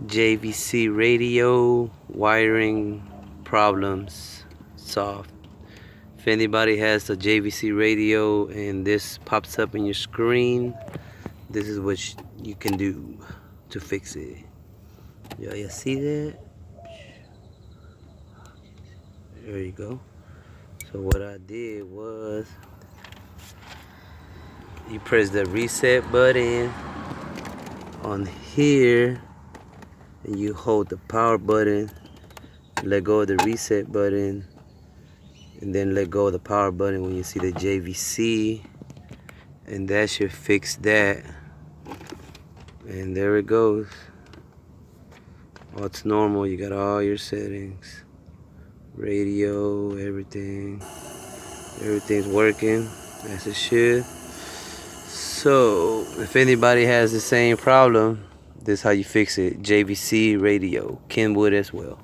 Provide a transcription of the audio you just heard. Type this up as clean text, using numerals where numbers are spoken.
JVC radio wiring problems solved. If anybody has a JVC radio and this pops up in your screen, this is what you can do to fix it. You see that? There you go. So what I did was, you press the reset button on here and you hold the power button, let go of the reset button, and then let go of the power button when you see the JVC, and that should fix that. And there it goes. Oh, it's normal. You got all your settings, radio, everything's working as it should. So if anybody has the same problem, this is how you fix it. JVC radio, Kenwood as well.